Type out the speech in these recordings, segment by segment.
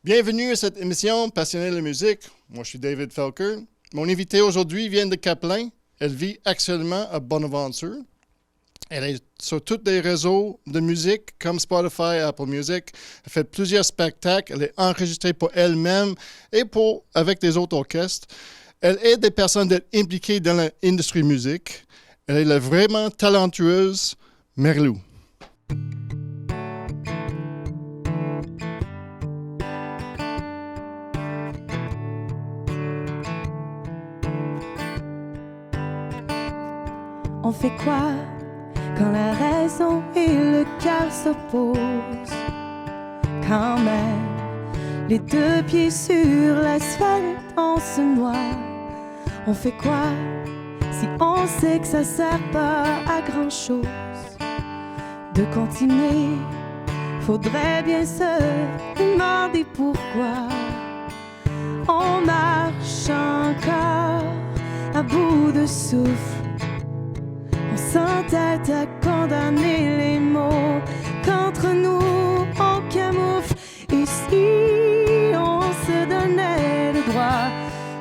Bienvenue à cette émission Passionné de la musique. Moi, je suis David Felker. Mon invité aujourd'hui vient de Caplin. Elle vit actuellement à Bonaventure. Elle est sur tous les réseaux de musique comme Spotify, Apple Music. Elle fait plusieurs spectacles. Elle est enregistrée pour elle-même et avec des autres orchestres. Elle aide des personnes d'être impliquées dans l'industrie musique. Elle est la vraiment talentueuse Marie-Lou. On fait quoi quand la raison et le cœur s'opposent? Quand même, les deux pieds sur l'asphalte, on se noie. On fait quoi si on sait que ça sert pas à grand chose? De continuer, faudrait bien se demander pourquoi. On marche encore à bout de souffle. On s'entête à condamner les mots qu'entre nous on camoufle. Et si on se donnait le droit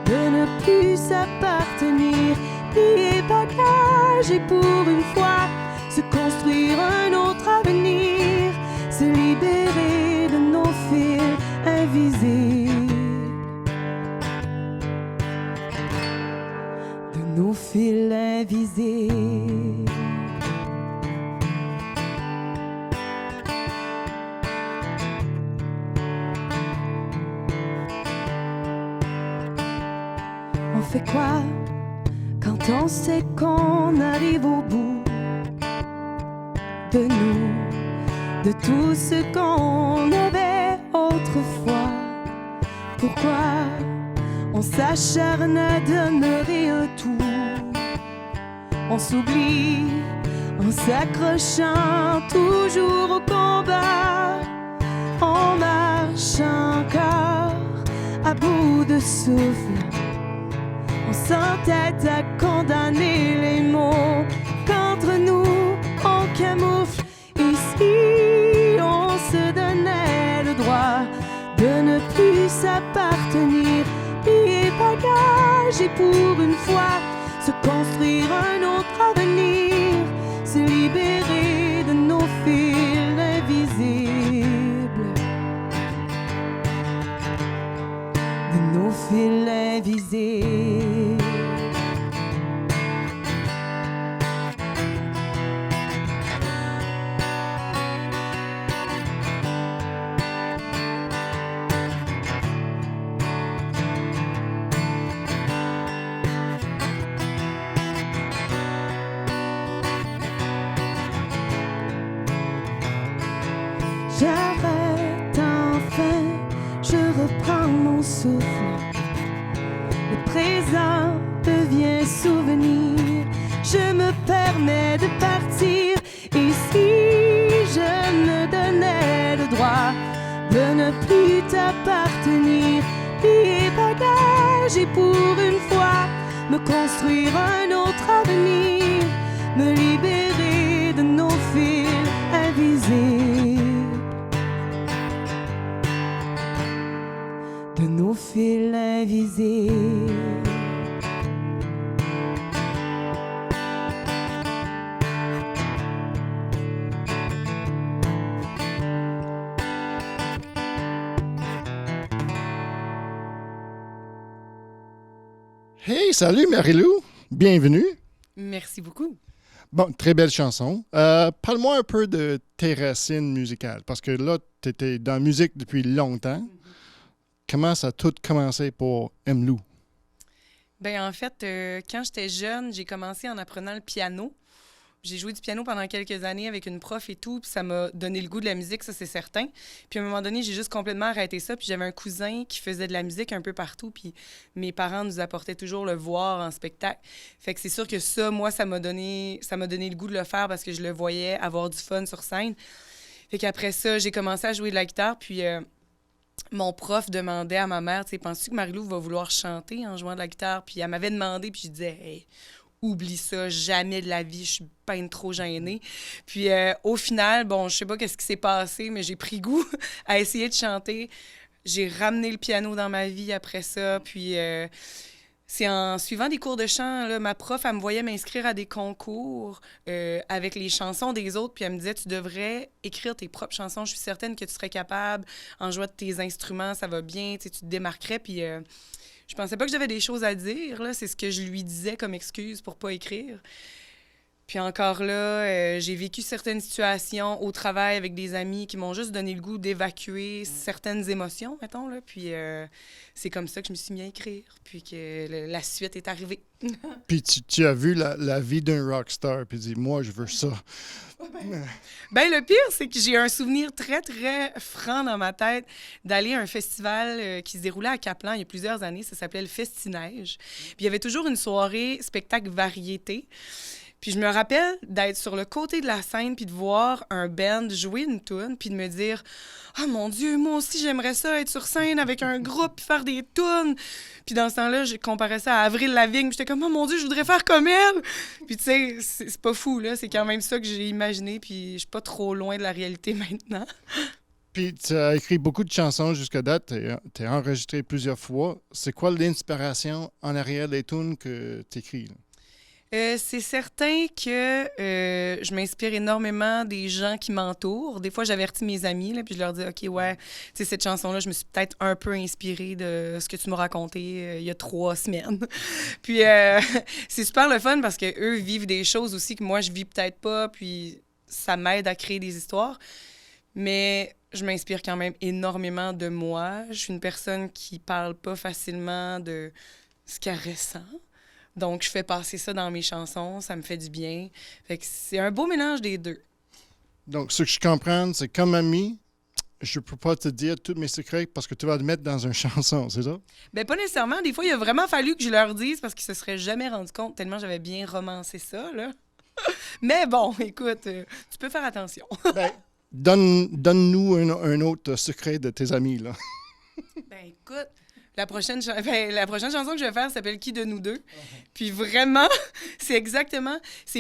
de ne plus s'appartenir, plier bagages et pour une fois se construire un autre avenir, se libérer de nos fils invisibles, de nos fils invisibles. On fait quoi quand on sait qu'on arrive au bout de nous, de tout ce qu'on avait autrefois? Pourquoi on s'acharne à demeurer un tout? On s'oublie en s'accrochant toujours au combat. On marche encore à bout de souffle. On s'entête à condamner les mots qu'entre nous on camoufle. Et si on se donnait le droit de ne plus s'appartenir, plier bagages et pour une fois se construire un autre avenir, se libérer de nos fils invisibles, de nos fils invisibles. J'arrête enfin, je reprends mon souffle. Le présent devient souvenir. Je me permets de partir. Et si je me donnais le droit de ne plus t'appartenir, plier bagages et pour une fois me construire un autre avenir, me libérer de nos fils invisibles, de nos fils invisibles. Hey, salut Marie-Lou, bienvenue. Merci beaucoup. Bon, très belle chanson. Parle-moi un peu de tes racines musicales, parce que là, tu étais dans la musique depuis longtemps. Comment ça a tout commencé pour M-Lou? Ben en fait, quand j'étais jeune, j'ai commencé en apprenant le piano. J'ai joué du piano pendant quelques années avec une prof et tout, puis ça m'a donné le goût de la musique, ça c'est certain. Puis à un moment donné, j'ai juste complètement arrêté ça, puis j'avais un cousin qui faisait de la musique un peu partout, puis mes parents nous apportaient toujours le voir en spectacle. Fait que c'est sûr que ça, moi, ça m'a donné le goût de le faire parce que je le voyais avoir du fun sur scène. Fait qu'après ça, j'ai commencé à jouer de la guitare, puis mon prof demandait à ma mère, tu sais, penses-tu que Marie-Lou va vouloir chanter en jouant de la guitare? Puis elle m'avait demandé, puis je disais, hey, oublie ça, jamais de la vie, je suis ben trop gênée. Puis au final, bon, je sais pas qu'est-ce qui s'est passé, mais j'ai pris goût à essayer de chanter j'ai ramené le piano dans ma vie après ça. Puis c'est en suivant des cours de chant, là, ma prof, elle me voyait m'inscrire à des concours avec les chansons des autres. Puis elle me disait, tu devrais écrire tes propres chansons. Je suis certaine que tu serais capable. En jouant de tes instruments, ça va bien. Tu te démarquerais. Puis je pensais pas que j'avais des choses à dire. Là. C'est ce que je lui disais comme excuse pour pas écrire. Puis encore là, j'ai vécu certaines situations au travail avec des amis qui m'ont juste donné le goût d'évacuer certaines émotions, mettons. Là. Puis c'est comme ça que je me suis mis à écrire, puis que la suite est arrivée. Puis tu as vu la vie d'un rockstar, puis dis, moi, je veux ça. Ben le pire, c'est que j'ai un souvenir très, très franc dans ma tête d'aller à un festival qui se déroulait à Caplan il y a plusieurs années. Ça s'appelait le Festi-Neige. Puis il y avait toujours une soirée spectacle variété. Puis je me rappelle d'être sur le côté de la scène puis de voir un band jouer une toune puis de me dire « Ah, mon Dieu, moi aussi, j'aimerais ça, être sur scène avec un groupe puis faire des tounes. » Puis dans ce temps-là, je comparais ça à Avril Lavigne. Puis j'étais comme « Oh mon Dieu, je voudrais faire comme elle! » Puis tu sais, c'est pas fou, là. C'est quand même ça que j'ai imaginé. Puis je suis pas trop loin de la réalité maintenant. Puis tu as écrit beaucoup de chansons jusqu'à date. Tu as enregistré plusieurs fois. C'est quoi l'inspiration en arrière des tunes que tu écris? C'est certain que je m'inspire énormément des gens qui m'entourent. Des fois, j'avertis mes amis, là, puis je leur dis « OK, ouais, tu sais, cette chanson-là, je me suis peut-être un peu inspirée de ce que tu m'as raconté il y a 3 semaines. » Puis c'est super le fun parce qu'eux vivent des choses aussi que moi, je vis peut-être pas, puis ça m'aide à créer des histoires. Mais je m'inspire quand même énormément de moi. Je suis une personne qui parle pas facilement de ce qu'elle ressent. Donc, je fais passer ça dans mes chansons, ça me fait du bien. Fait que c'est un beau mélange des deux. Donc, ce que je comprends, c'est comme ami, je peux pas te dire tous mes secrets parce que tu vas le mettre dans une chanson, c'est ça? Bien, pas nécessairement. Des fois, il a vraiment fallu que je leur dise parce qu'ils se seraient jamais rendus compte tellement j'avais bien romancé ça, là. Mais bon, écoute, tu peux faire attention. Ben, donne-nous un autre secret de tes amis, là. Ben, écoute... La prochaine chanson que je vais faire s'appelle « Qui de nous deux? » Puis vraiment, c'est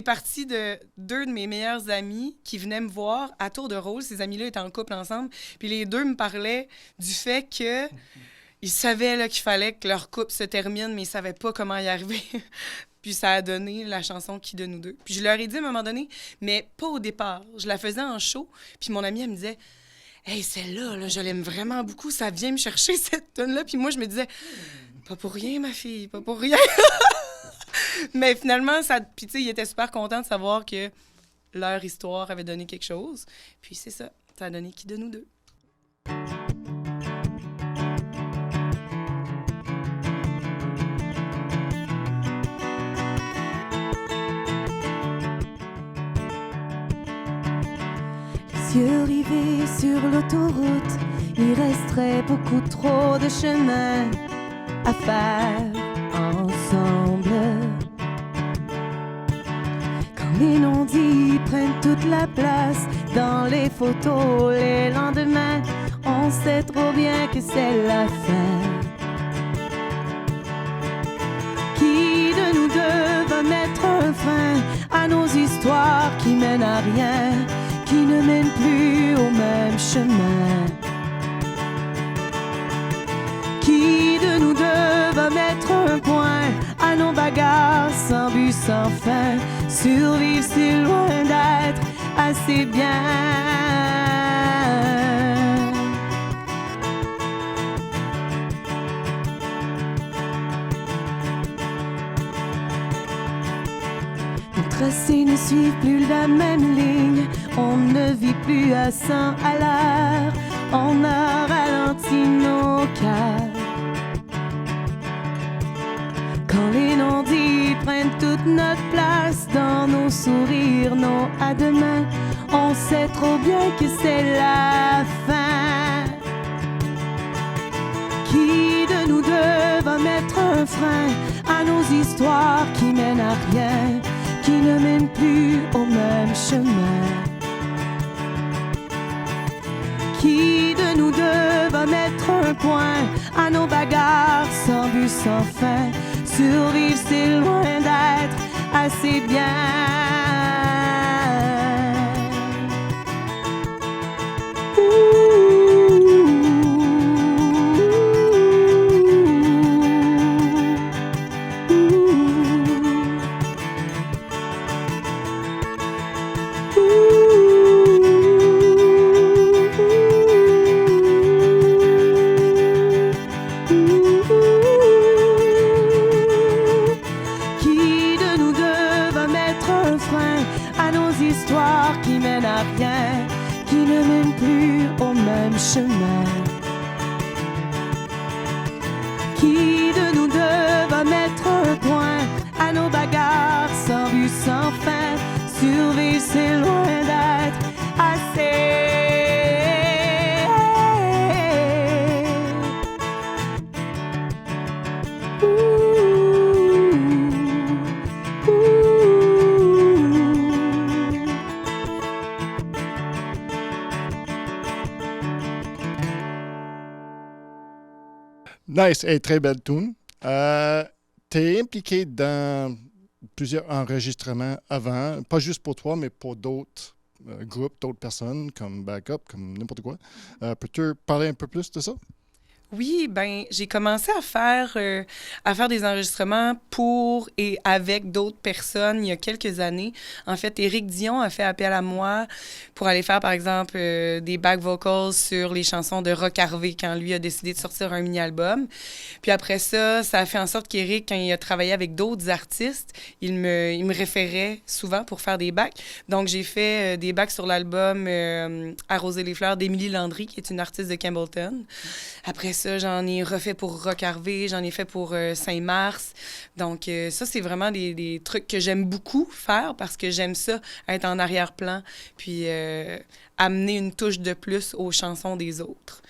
parti de 2 de mes meilleurs amis qui venaient me voir à tour de rôle. Ces amis-là étaient en couple ensemble. Puis les 2 me parlaient du fait que ils savaient là, qu'il fallait que leur couple se termine, mais ils savaient pas comment y arriver. Puis ça a donné la chanson « Qui de nous deux? » Puis je leur ai dit à un moment donné, mais pas au départ. Je la faisais en show. Puis mon amie, elle me disait... Hey, celle-là, là, je l'aime vraiment beaucoup. Ça vient me chercher, cette tune-là. Puis moi, je me disais, pas pour rien, ma fille, pas pour rien. Mais finalement, puis tu sais, ils étaient super contents de savoir que leur histoire avait donné quelque chose. Puis c'est ça, ça a donné Qui de nous deux? Yeux rivés sur l'autoroute, il resterait beaucoup trop de chemin à faire ensemble. Quand les non-dits prennent toute la place dans les photos, les lendemains, on sait trop bien que c'est la fin. Qui de nous deux va mettre un frein à nos histoires qui mènent à rien? Qui ne mène plus au même chemin? Qui de nous deux va mettre un point à nos bagarres sans but, sans fin? Survivre si loin d'être assez bien. Nos tracés ne suivent plus la même ligne. On ne vit plus à 100 à l'heure, on a ralenti nos cœurs. Quand les non-dits prennent toute notre place dans nos sourires, nos à demain, on sait trop bien que c'est la fin. Qui de nous deux va mettre un frein à nos histoires qui mènent à rien, qui ne mènent plus au même chemin? Qui de nous deux va mettre un point à nos bagarres sans but, sans fin? Survivre, c'est loin d'être assez bien. Ouh. rien qui ne mène plus au même chemin. Qui de nous deux va mettre un point à nos bagarres sans but, sans fin? Survivre, c'est loin d'être assez. Nice, et très belle tune. T'es impliqué dans plusieurs enregistrements avant, pas juste pour toi, mais pour d'autres groupes, d'autres personnes, comme Backup, comme n'importe quoi. Peux-tu parler un peu plus de ça? Oui, ben j'ai commencé à faire des enregistrements pour et avec d'autres personnes il y a quelques années. En fait, Éric Dion a fait appel à moi pour aller faire, par exemple, des back vocals sur les chansons de Rock Harvey quand lui a décidé de sortir un mini-album. Puis après ça, ça a fait en sorte qu'Éric, quand il a travaillé avec d'autres artistes, il me référait souvent pour faire des backs. Donc, j'ai fait des backs sur l'album Arroser les fleurs d'Émilie Landry, qui est une artiste de Campbellton. Après ça, j'en ai refait pour Rock Harvey, j'en ai fait pour Saint-Mars. Donc, ça, c'est vraiment des trucs que j'aime beaucoup faire parce que j'aime ça, être en arrière-plan, puis amener une touche de plus aux chansons des autres.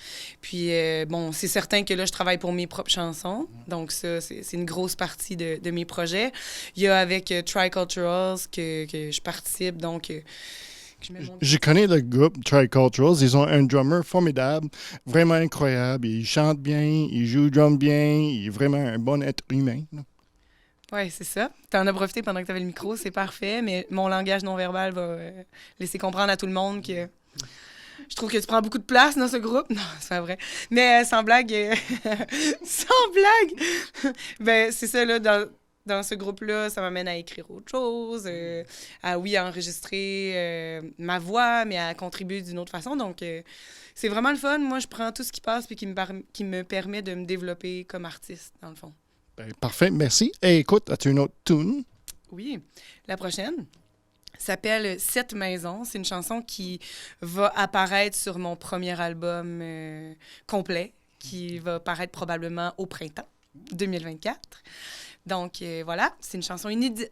Puis, bon, c'est certain que là, je travaille pour mes propres chansons. Donc, ça, c'est une grosse partie de mes projets. Il y a avec Triculturals que je participe, donc... Je connais le groupe Triculturals. Ils ont un drummer formidable, vraiment incroyable. Il chante bien, il joue drum bien. Il est vraiment un bon être humain. Oui, c'est ça. Tu en as profité pendant que tu avais le micro, c'est parfait. Mais mon langage non-verbal va laisser comprendre à tout le monde que je trouve que tu prends beaucoup de place dans ce groupe. Non, c'est pas vrai. Mais sans blague, sans blague, ben c'est ça, là, dans ce groupe-là, ça m'amène à écrire autre chose, à enregistrer ma voix, mais à contribuer d'une autre façon. Donc, c'est vraiment le fun. Moi, je prends tout ce qui passe et qui me permet de me développer comme artiste, dans le fond. Ben, parfait, merci. Et écoute, as-tu une autre tune? Oui, la prochaine s'appelle « Cette maison ». C'est une chanson qui va apparaître sur mon premier album complet, qui va paraître probablement au printemps 2024. Donc, voilà, c'est une chanson inédite.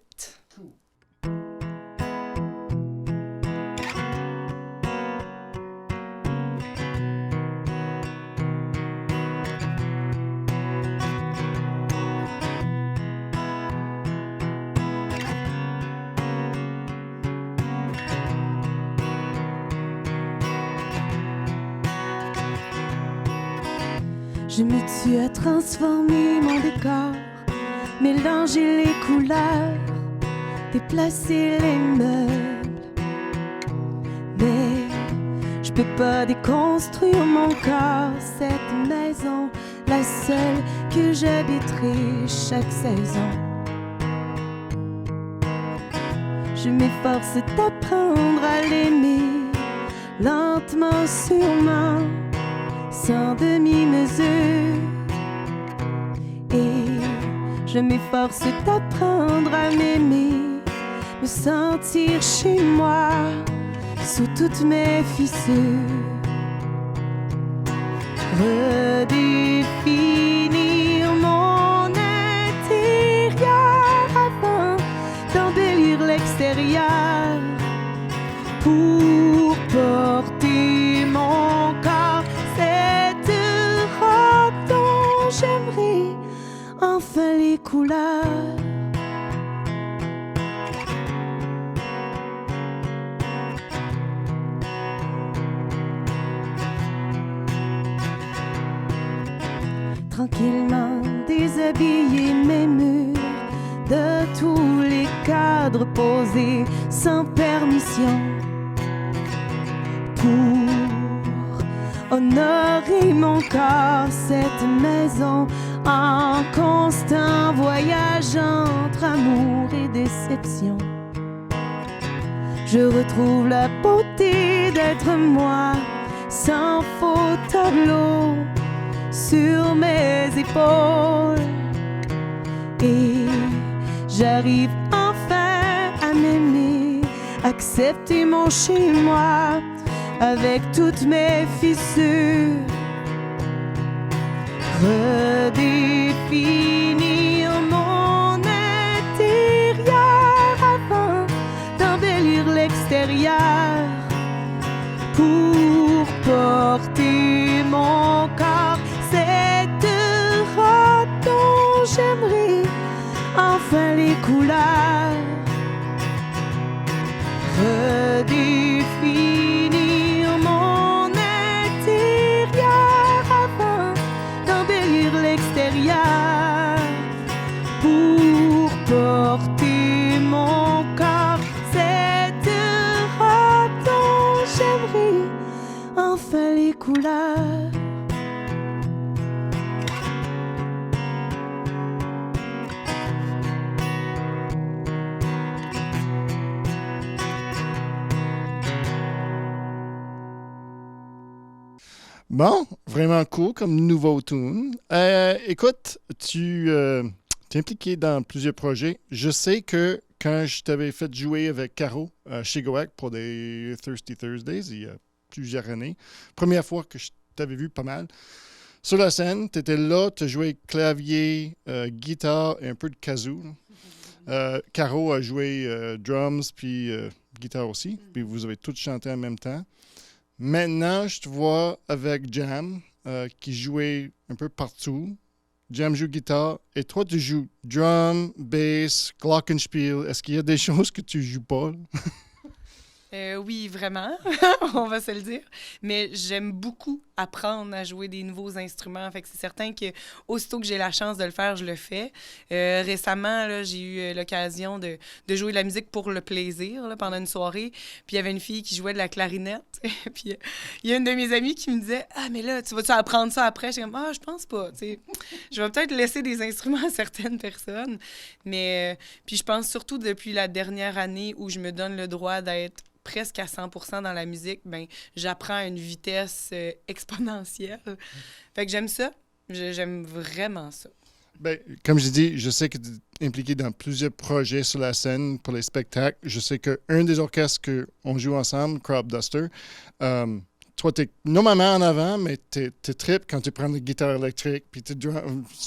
Je me tue à transformer mon décor, mélanger les couleurs, déplacer les meubles. Mais je peux pas déconstruire mon corps, cette maison, la seule que j'habiterai chaque saison. Je m'efforce d'apprendre à l'aimer, lentement, sûrement, sans demi-mesure. Et je m'efforce d'apprendre à m'aimer, me sentir chez moi, sous toutes mes fissures. Redéfinir mon intérieur avant d'embellir l'extérieur, pour porter mon corps cette robe dont j'aimerais enfin les couleurs. Tranquillement déshabiller mes murs de tous les cadres posés sans permission, pour honorer mon corps, cette maison en constant voyage entre amour et déception. Je retrouve la beauté d'être moi, sans faux tableau sur mes épaules. Et j'arrive enfin à m'aimer, à accepter mon chez-moi avec toutes mes fissures. Redéfinir mon intérieur avant d'embellir l'extérieur. Pour porter mon corps cette robe dont j'aimerais enfin les couleurs. Redéfinir mon intérieur avant d'embellir l'extérieur. Pour porter mon corps cette robe dont j'aimerais enfin les couleurs. Bon, vraiment cool comme nouveau tune. Écoute, tu t'es impliqué dans plusieurs projets. Je sais que quand je t'avais fait jouer avec Caro à Chigoac pour des Thirsty Thursdays il y a plusieurs années, première fois que je t'avais vu pas mal, sur la scène, tu étais là, tu jouais clavier, guitare et un peu de kazoo. Caro a joué drums puis guitare aussi, puis vous avez tous chanté en même temps. Maintenant, je te vois avec Jam, qui jouait un peu partout. Jam joue guitare, et toi, tu joues drum, bass, glockenspiel. Est-ce qu'il y a des choses que tu joues pas? Oui, vraiment, on va se le dire. Mais j'aime beaucoup apprendre à jouer des nouveaux instruments. Fait que c'est certain que aussitôt que j'ai la chance de le faire, je le fais. Récemment, là, j'ai eu l'occasion de jouer de la musique pour le plaisir là, pendant une soirée. Puis il y avait une fille qui jouait de la clarinette. Puis il y a une de mes amies qui me disait « Ah, mais là, tu vas-tu apprendre ça après? » J'étais comme « Ah, je pense pas. » Je vais peut-être laisser des instruments à certaines personnes. Mais puis je pense surtout depuis la dernière année où je me donne le droit d'être presque à 100% dans la musique, ben j'apprends à une vitesse exponentielle. Fait que j'aime ça. J'aime vraiment ça. Ben, comme je dis, je sais que tu es impliqué dans plusieurs projets sur la scène pour les spectacles. Je sais qu'un des orchestres qu'on joue ensemble, Crop Duster, toi, tu es normalement en avant, mais tu tripes quand tu prends la guitare électrique, puis tu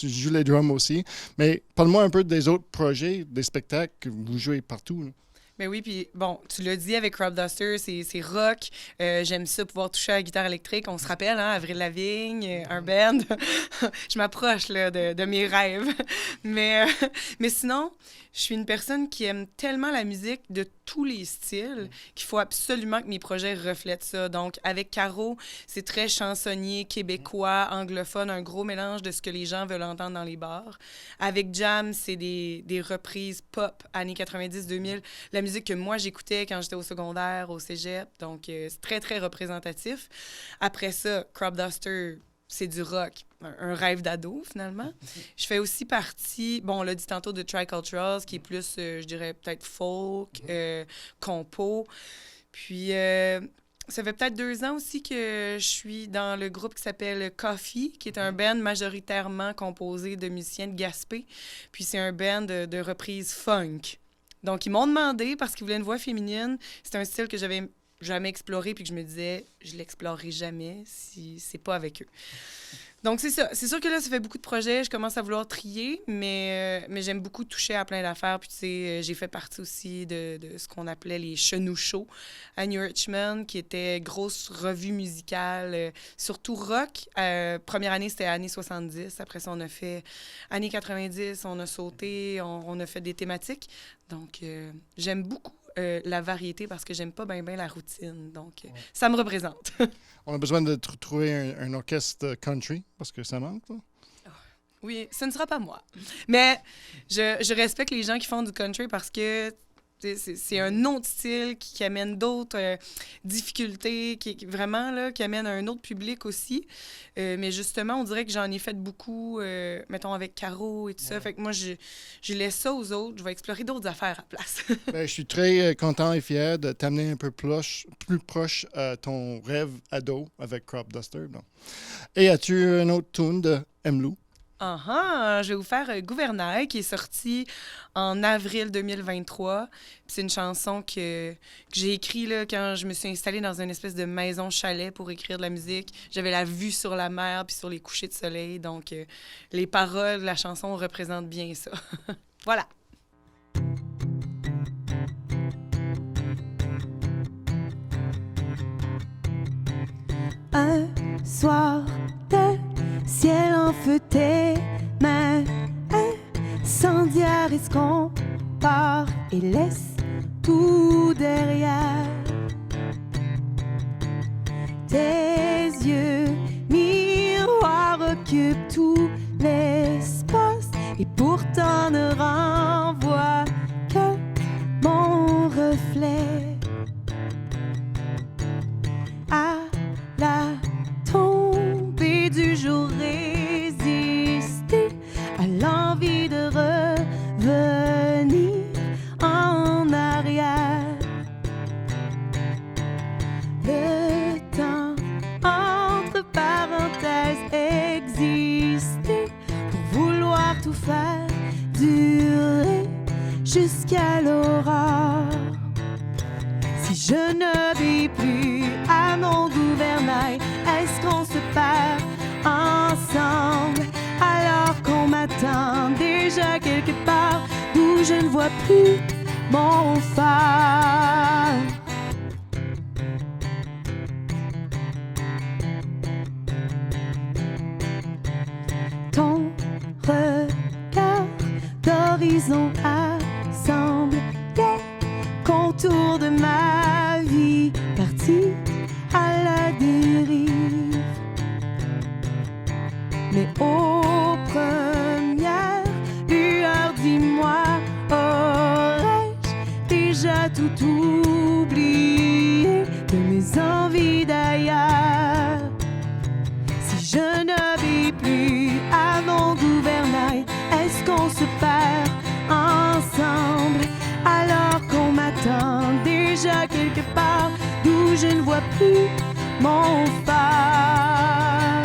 joues les drums aussi. Mais parle-moi un peu des autres projets, des spectacles que vous jouez partout. Là. Ben oui, puis bon, tu l'as dit avec Crop Duster, c'est rock. J'aime ça, pouvoir toucher à la guitare électrique. On se rappelle, hein, Avril Lavigne, un band. Je m'approche là, de mes rêves. Mais sinon, je suis une personne qui aime tellement la musique de tous les styles qu'il faut absolument que mes projets reflètent ça. Donc, avec Caro, c'est très chansonnier, québécois, anglophone, un gros mélange de ce que les gens veulent entendre dans les bars. Avec Jam, c'est des reprises pop, années 90-2000. La musique que moi, j'écoutais quand j'étais au secondaire, au cégep. Donc, c'est très, très représentatif. Après ça, Crop Duster, c'est du rock. Un rêve d'ado, finalement. Je fais aussi partie, bon, on l'a dit tantôt, de Triculturals, qui est plus, je dirais, peut-être folk, compo. Puis, ça fait peut-être 2 ans aussi que je suis dans le groupe qui s'appelle Coffee, qui est un band majoritairement composé de musiciens de Gaspé. Puis, c'est un band de reprises funk. Donc, ils m'ont demandé, parce qu'ils voulaient une voix féminine, c'est un style que j'avais jamais exploré, puis que je me disais, je l'explorerai jamais si c'est pas avec eux. Donc, c'est ça. C'est sûr que là, ça fait beaucoup de projets. Je commence à vouloir trier, mais j'aime beaucoup toucher à plein d'affaires. Puis, tu sais, j'ai fait partie aussi de ce qu'on appelait les Chenous Shows à New Richmond, qui était grosse revue musicale, surtout rock. Première année, c'était années 70. Après ça, on a fait années 90. On a sauté, on a fait des thématiques. Donc, j'aime beaucoup la variété parce que j'aime pas bien la routine. Donc, ça me représente. On a besoin de trouver un orchestre country parce que ça manque, là. Oui, ce ne sera pas moi. Mais je respecte les gens qui font du country parce que c'est un autre style qui amène d'autres difficultés, qui vraiment là, qui amène un autre public aussi. Mais justement, on dirait que j'en ai fait beaucoup, mettons, avec Caro et tout ça. Fait que moi, je laisse ça aux autres. Je vais explorer d'autres affaires à la place. Ben, je suis très content et fier de t'amener un peu plus proche à ton rêve ado avec Crop Duster. Bon. Et as-tu un autre tune de M. Lou? Je vais vous faire Gouvernail, qui est sorti en avril 2023. Puis c'est une chanson que j'ai écrite là, quand je me suis installée dans une espèce de maison chalet pour écrire de la musique. J'avais la vue sur la mer puis sur les couchers de soleil. Donc, les paroles de la chanson représentent bien ça. Voilà. Un soir de ciel en feu, tes mains incendiaires, est-ce qu'on part et laisse tout derrière? Tes yeux miroirs occupent tout l'espace et pourtant ne renvoient que mon reflet. À la tombée du jour, résister à l'envie de revenir en arrière. Le temps, entre parenthèses, exister pour vouloir tout faire durer jusqu'à l'aurore. Si je ne vis plus à mon gouvernail, est-ce qu'on se perd ensemble alors qu'on m'attend déjà quelque part d'où je ne vois plus mon phare? Ton regard d'horizon assemble les contours de ma vie partie à la dérive. Mais aux premières lueurs, dis-moi, aurais-je déjà tout oublié de mes envies d'ailleurs? Si je ne vis plus à mon gouvernail, est-ce qu'on se perd ensemble alors qu'on m'attend déjà quelque part d'où je ne vois plus mon phare?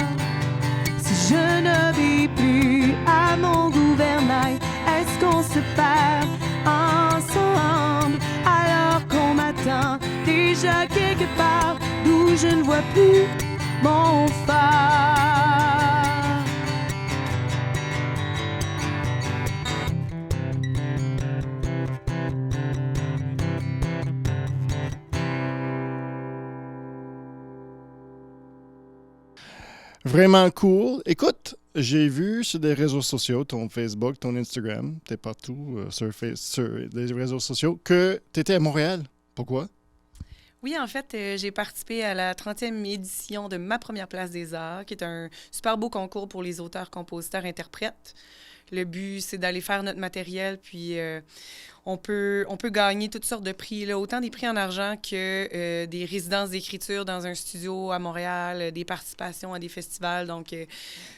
Si je ne vis plus à mon gouvernail, est-ce qu'on se perd ensemble alors qu'on m'attend déjà quelque part d'où je ne vois plus mon phare? Vraiment cool. Écoute, j'ai vu sur des réseaux sociaux, ton Facebook, ton Instagram, t'es partout sur les réseaux sociaux, que t'étais à Montréal. Pourquoi? Oui, en fait, j'ai participé à la 30e édition de Ma Première Place des Arts, qui est un super beau concours pour les auteurs, compositeurs, interprètes. Le but, c'est d'aller faire notre matériel, puis on peut gagner toutes sortes de prix, là, autant des prix en argent que des résidences d'écriture dans un studio à Montréal, des participations à des festivals. Donc,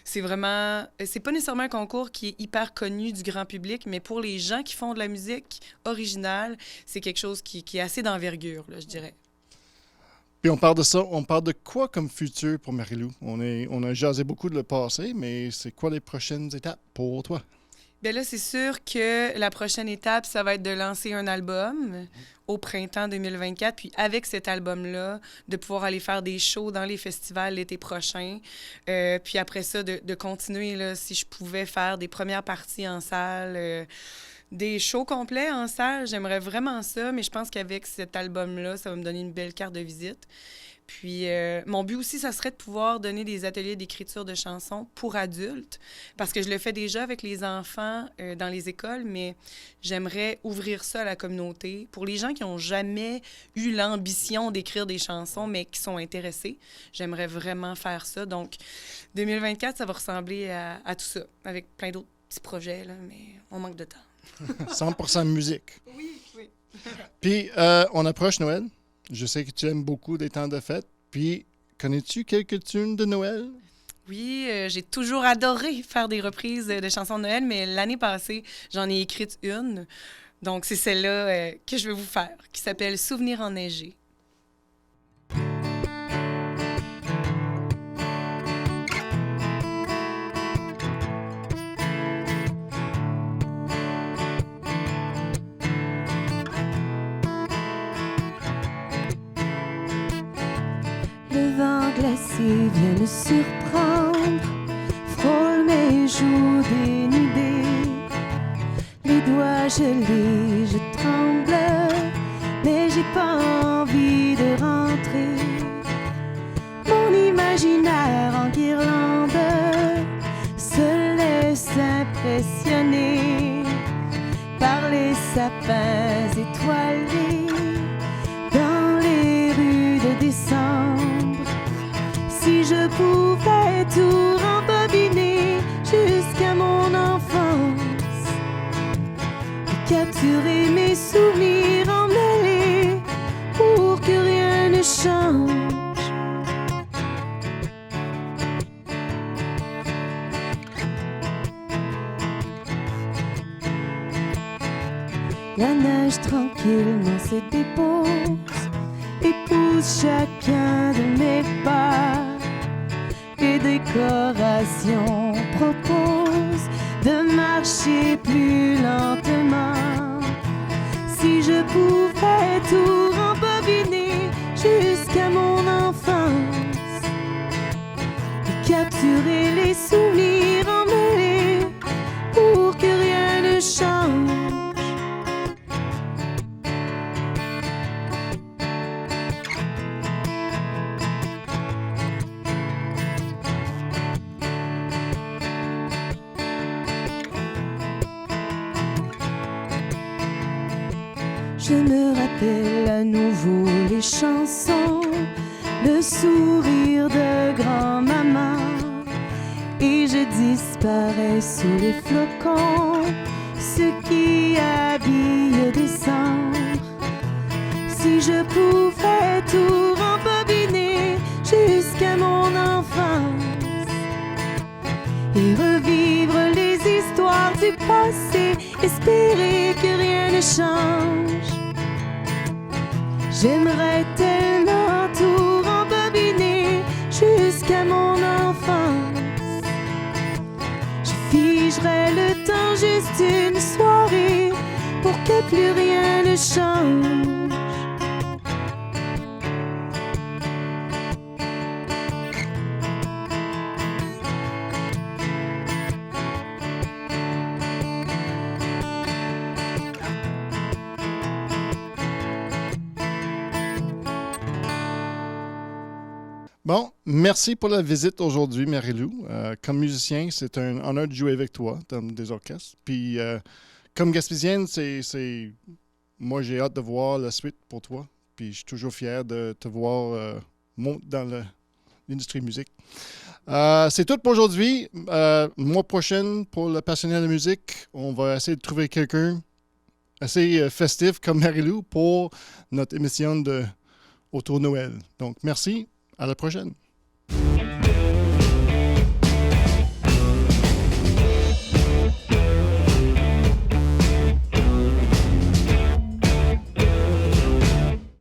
c'est vraiment... C'est pas nécessairement un concours qui est hyper connu du grand public, mais pour les gens qui font de la musique originale, c'est quelque chose qui est assez d'envergure, là, je dirais. Puis on parle de ça, on parle de quoi comme futur pour Marie-Lou? On a jasé beaucoup de le passé, mais c'est quoi les prochaines étapes pour toi? Bien là, c'est sûr que la prochaine étape, ça va être de lancer un album au printemps 2024. Puis avec cet album-là, de pouvoir aller faire des shows dans les festivals l'été prochain. Puis après ça, de continuer, là, si je pouvais faire des premières parties en salle, des shows complets en salle, j'aimerais vraiment ça. Mais je pense qu'avec cet album-là, ça va me donner une belle carte de visite. Puis, mon but aussi, ça serait de pouvoir donner des ateliers d'écriture de chansons pour adultes, parce que je le fais déjà avec les enfants dans les écoles, mais j'aimerais ouvrir ça à la communauté. Pour les gens qui n'ont jamais eu l'ambition d'écrire des chansons, mais qui sont intéressés, j'aimerais vraiment faire ça. Donc, 2024, ça va ressembler à tout ça, avec plein d'autres petits projets, là, mais on manque de temps. 100% musique. Oui, oui. Puis, on approche Noël. Je sais que tu aimes beaucoup des temps de fête. Puis, connais-tu quelques tunes de Noël? Oui, j'ai toujours adoré faire des reprises de chansons de Noël, mais l'année passée, j'en ai écrite une. Donc, c'est celle-là que je vais vous faire, qui s'appelle « Souvenir enneigé ». passé vient me surprendre, frôle mes joues dénudées, les doigts gelés, je tremble, mais j'ai pas envie de rentrer. Mon imaginaire en guirlande se laisse impressionner par les sapins étoilés dans les rues de décembre. Si je pouvais tout rembobiner jusqu'à mon enfance, capturer mes souvenirs emmêlés pour que rien ne change. La neige tranquillement se dépose, épouse chacun de mes pas. Les décorations proposent de marcher plus lentement. Si je pouvais tout rembobiner jusqu'à mon enfance et capturer les souvenirs emmêlés pour que rien ne change. Je me rappelle à nouveau les chansons, le sourire de grand-maman, et je disparais sous les flocons, ce qui habille décembre. Si je pouvais tout rembobiner jusqu'à mon enfance et revivre les histoires du passé, espérer que rien ne change. J'aimerais tellement tout rembobiner jusqu'à mon enfance. Je figerais le temps juste une soirée pour que plus rien ne change. Bon, merci pour la visite aujourd'hui, Marie-Lou. Comme musicien, c'est un honneur de jouer avec toi dans des orchestres. Puis, comme Gaspésienne, moi, j'ai hâte de voir la suite pour toi. Puis, je suis toujours fier de te voir monter dans l'industrie musique. C'est tout pour aujourd'hui. Mois prochain, pour le passionné de musique, on va essayer de trouver quelqu'un assez festif comme Marie-Lou pour notre émission autour de Noël. Donc, merci. À la prochaine.